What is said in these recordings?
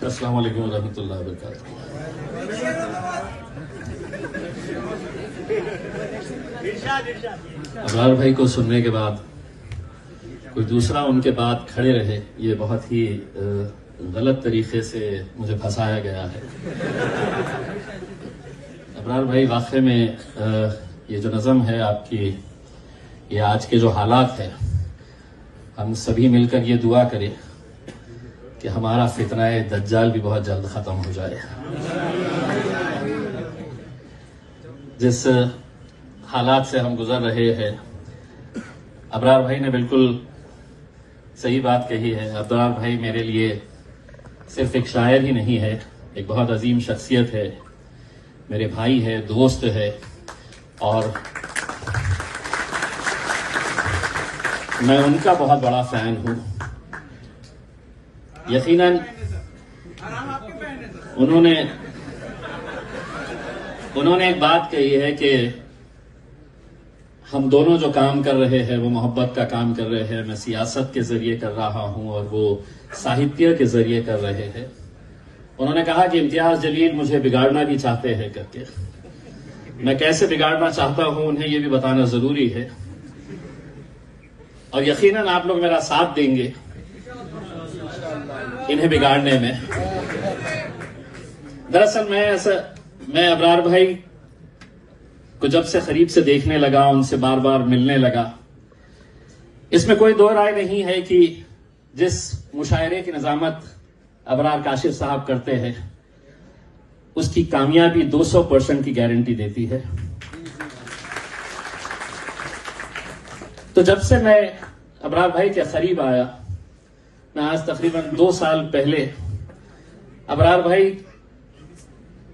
अस्सलाम वालेकुम रहमतुल्लाहि व बरकातुहू। अबरार भाई को सुनने के बाद कोई दूसरा उनके बाद खड़े रहे, ये बहुत ही गलत तरीके से मुझे फंसाया गया है। अबरार भाई वाकई में ये जो नज़म है आपकी, ये आज के जो हालात है, हम सभी मिलकर ये दुआ करें कि हमारा फितनाए दज्जाल भी बहुत जल्द खत्म हो जाए। जिस हालात से हम गुजर रहे हैं, अबरार भाई ने बिल्कुल सही बात कही है। अबरार भाई मेरे लिए सिर्फ एक शायर ही नहीं है, एक बहुत अजीम शख्सियत है, मेरे भाई है, दोस्त है, और मैं उनका बहुत बड़ा फैन हूं। यकीनन उन्होंने एक बात कही है कि हम दोनों जो काम कर रहे हैं वो मोहब्बत का काम कर रहे हैं। मैं सियासत के जरिए कर रहा हूं और वो साहित्य के जरिए कर रहे हैं। उन्होंने कहा कि इम्तियाज जलील मुझे बिगाड़ना भी चाहते हैं करके। मैं कैसे बिगाड़ना चाहता हूं उन्हें ये भी बताना जरूरी है, और यकीनन आप लोग मेरा साथ देंगे इन्हें बिगाड़ने में। दरअसल मैं अबरार भाई को जब से करीब से देखने लगा, उनसे बार बार मिलने लगा, इसमें कोई दो राय नहीं है कि जिस मुशायरे की निजामत अबरार काशिफ साहब करते हैं उसकी कामयाबी 200% की गारंटी देती है। तो जब से मैं अबरार भाई के करीब आया, मैं आज तकरीबन 2 साल पहले अबरार भाई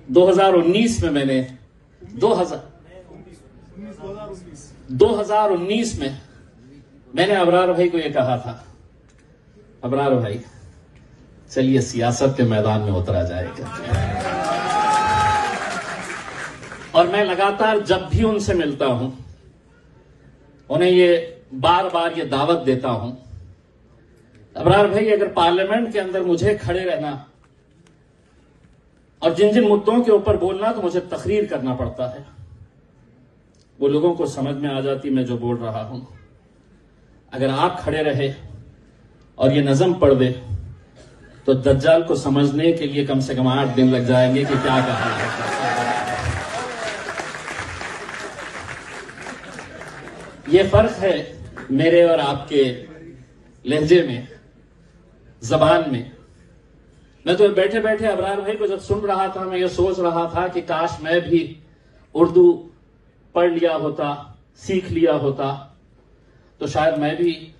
2019 में मैंने 2019 में मैंने अबरार भाई को यह कहा था, अबरार भाई चलिए सियासत के मैदान में उतरा जाएगा। और मैं लगातार जब भी उनसे मिलता हूं उन्हें ये बार बार ये दावत देता हूं, अबरार भाई अगर पार्लियामेंट के अंदर मुझे खड़े रहना और जिन जिन मुद्दों के ऊपर बोलना तो मुझे तकरीर करना पड़ता है, वो लोगों को समझ में आ जाती मैं जो बोल रहा हूं। अगर आप खड़े रहे और ये नज़म पढ़ दे तो दज्जाल को समझने के लिए कम से कम 8 दिन लग जाएंगे कि क्या कहा है। ये फर्क है मेरे और आपके लहजे में, जबान में। मैं तो बैठे बैठे अबरार भाई को जब सुन रहा था, मैं ये सोच रहा था कि काश मैं भी उर्दू पढ़ लिया होता, सीख लिया होता, तो शायद मैं भी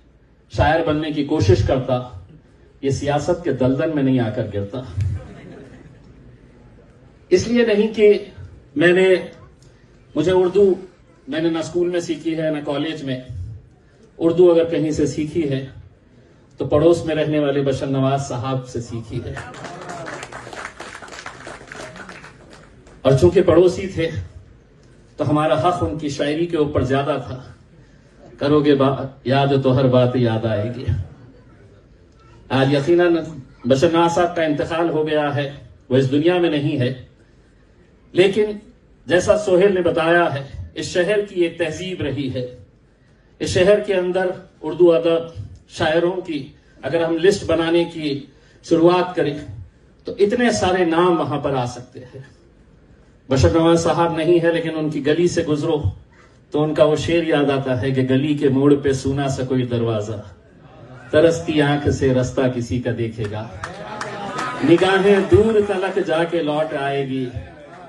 शायर बनने की कोशिश करता, ये सियासत के दलदल में नहीं आकर गिरता। इसलिए नहीं कि मुझे उर्दू मैंने ना स्कूल में सीखी है ना कॉलेज में। उर्दू अगर कहीं से सीखी है तो पड़ोस में रहने वाले बशर नवाज साहब से सीखी है, और चूंकि पड़ोसी थे तो हमारा हक उनकी शायरी के ऊपर ज्यादा था। करोगे बात याद तो हर बात याद आएगी। आज यकीनन बशर नवाज साहब का इंतकाल हो गया है, वो इस दुनिया में नहीं है, लेकिन जैसा सोहेल ने बताया है, इस शहर की एक तहजीब रही है। इस शहर के अंदर उर्दू अदब, शायरों की अगर हम लिस्ट बनाने की शुरुआत करें तो इतने सारे नाम वहां पर आ सकते हैं। बशर नवाज साहब नहीं है, लेकिन उनकी गली से गुजरो तो उनका वो शेर याद आता है कि गली के मोड़ पे सुना सा कोई दरवाजा, तरसती आंख से रास्ता किसी का देखेगा, निगाहें दूर तलक जाके लौट आएगी,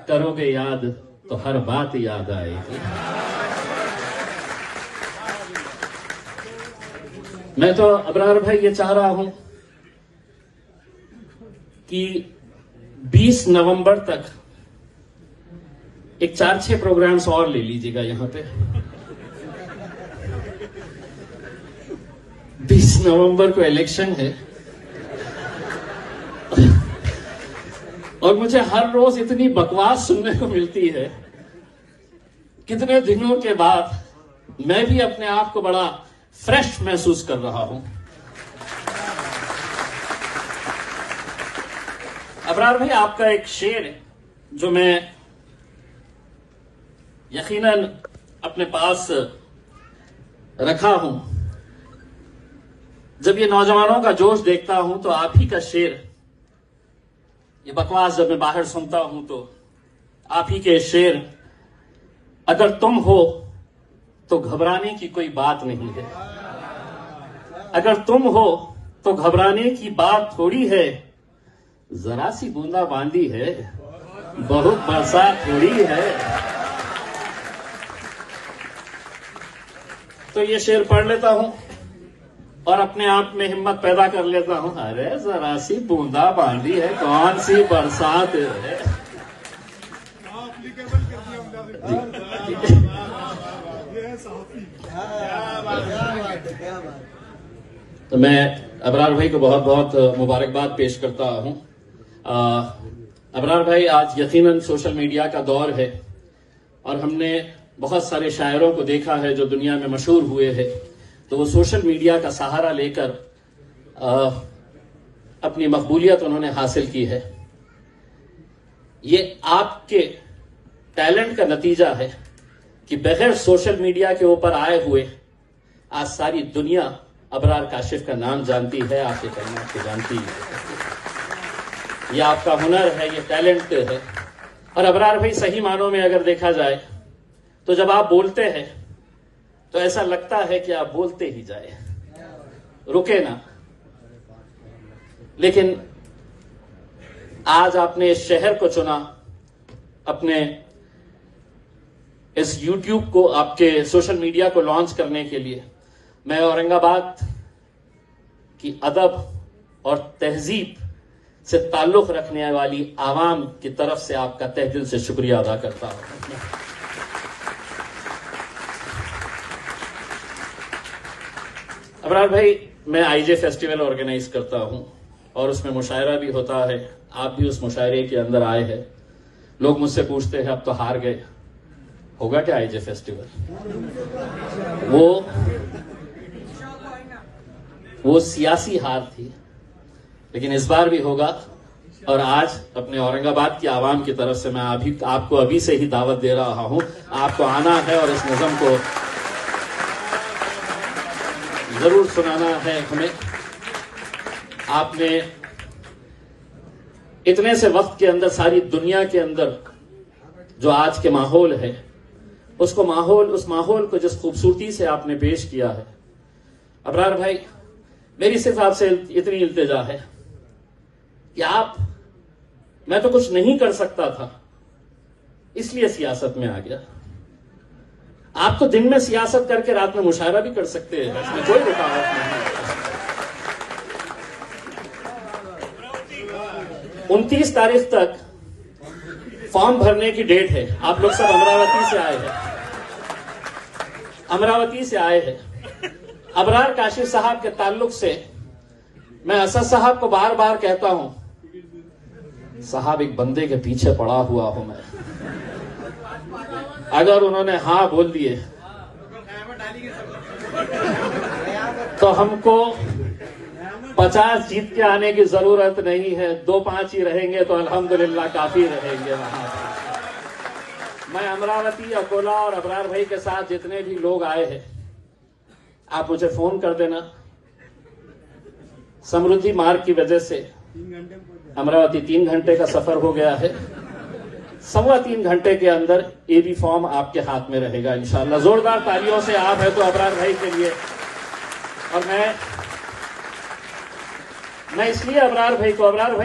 करोगे याद तो हर बात याद आएगी। मैं तो अबरार भाई ये चाह रहा हूं कि 20 नवंबर तक एक 4-6 प्रोग्राम्स और ले लीजिएगा यहां पे। 20 नवंबर को इलेक्शन है और मुझे हर रोज इतनी बकवास सुनने को मिलती है। कितने दिनों के बाद मैं भी अपने आप को बड़ा फ्रेश महसूस कर रहा हूं। अबरार भाई, आपका एक शेर है जो मैं यकीनन अपने पास रखा हूं। जब ये नौजवानों का जोश देखता हूं तो आप ही का शेर, ये बकवास जब मैं बाहर सुनता हूं तो आप ही के शेर, अगर तुम हो तो घबराने की कोई बात नहीं है, अगर तुम हो तो घबराने की बात थोड़ी है, जरा सी बूंदा बांदी है, बहुत बरसात थोड़ी है। तो ये शेर पढ़ लेता हूं और अपने आप में हिम्मत पैदा कर लेता हूं, अरे जरा सी बूंदा बांदी है, कौन सी बरसात है। तो मैं अबरार भाई को बहुत बहुत मुबारकबाद पेश करता हूं। अबरार भाई, आज यकीनन सोशल मीडिया का दौर है और हमने बहुत सारे शायरों को देखा है जो दुनिया में मशहूर हुए हैं, तो वो सोशल मीडिया का सहारा लेकर अपनी मकबूलियत उन्होंने हासिल की है। ये आपके टैलेंट का नतीजा है कि बगैर सोशल मीडिया के ऊपर आए हुए आज सारी दुनिया अबरार काशिफ का नाम जानती है, आपके कलमात को जानती है। ये आपका हुनर है, ये टैलेंट है। और अबरार भाई, सही मानों में अगर देखा जाए तो जब आप बोलते हैं तो ऐसा लगता है कि आप बोलते ही जाए, रुके ना। लेकिन आज आपने इस शहर को चुना, अपने इस YouTube को, आपके सोशल मीडिया को लॉन्च करने के लिए। मैं औरंगाबाद की अदब और तहजीब से ताल्लुक रखने वाली आवाम की तरफ से आपका तहे दिल से शुक्रिया अदा करता हूं। अबरार भाई, मैं आईजे फेस्टिवल ऑर्गेनाइज करता हूं और उसमें मुशायरा भी होता है। आप भी उस मुशायरे के अंदर आए हैं। लोग मुझसे पूछते हैं अब तो हार गए, होगा क्या आईजे फेस्टिवल? वो सियासी हार थी, लेकिन इस बार भी होगा। और आज अपने औरंगाबाद की आवाम की तरफ से मैं आपको अभी से ही दावत दे रहा हूं, आपको आना है और इस निज़म को जरूर सुनाना है हमें। आपने इतने से वक्त के अंदर सारी दुनिया के अंदर जो आज के माहौल है, उस माहौल को जिस खूबसूरती से आपने पेश किया है, अबरार भाई, मेरी सिर्फ आपसे इतनी इल्तिजा है कि मैं तो कुछ नहीं कर सकता था इसलिए सियासत में आ गया। आप तो दिन में सियासत करके रात में मुशायरा भी कर सकते हैं, इसमें कोई रुकावट नहीं। 29 तारीख तक फॉर्म भरने की डेट है। आप लोग सब अमरावती से आए हैं। अबरार काशिफ साहब के ताल्लुक से मैं असद साहब को बार बार कहता हूं, साहब एक बंदे के पीछे पड़ा हुआ हूं मैं। अगर उन्होंने हाँ बोल दिए तो हमको 50 जीत के आने की जरूरत नहीं है, 2-5 ही रहेंगे तो अल्हम्दुलिल्लाह काफी रहेंगे वहां। मैं अमरावती, अकोला और अबरार भाई के साथ जितने भी लोग आए हैं, आप मुझे फोन कर देना। समृद्धि मार्ग की वजह से अमरावती 3 घंटे का सफर हो गया है। 3.25 घंटे के अंदर एबी फॉर्म आपके हाथ में रहेगा इंशाअल्लाह। जोरदार तालियों से आप है तो अबरार भाई के लिए। और मैं इसलिए अबरार भाई,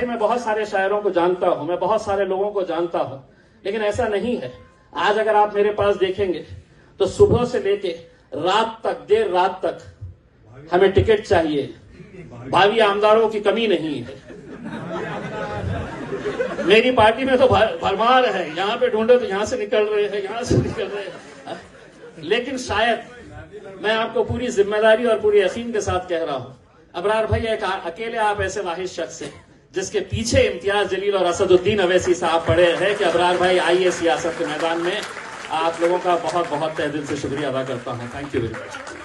मैं बहुत सारे शायरों को जानता हूं, मैं बहुत सारे लोगों को जानता हूं, लेकिन ऐसा नहीं है। आज अगर आप मेरे पास देखेंगे तो सुबह से लेके रात तक, देर रात तक हमें टिकट चाहिए। भावी आमदारों की कमी नहीं है। मेरी पार्टी में तो भरमार है, यहां पे ढूंढे तो यहां से निकल रहे हैं, यहां से निकल रहे हैं। लेकिन शायद मैं आपको पूरी जिम्मेदारी और पूरी यकीन के साथ कह रहा हूं, अबरार भाई, एक अकेले आप ऐसे वाहिद शख्स हैं जिसके पीछे इम्तियाज जलील और असदुद्दीन अवैसी साहब पड़े हैं कि अबरार भाई आइए सियासत के मैदान में। आप लोगों का बहुत बहुत तहे दिल से शुक्रिया अदा करता हूं। Thank you very much.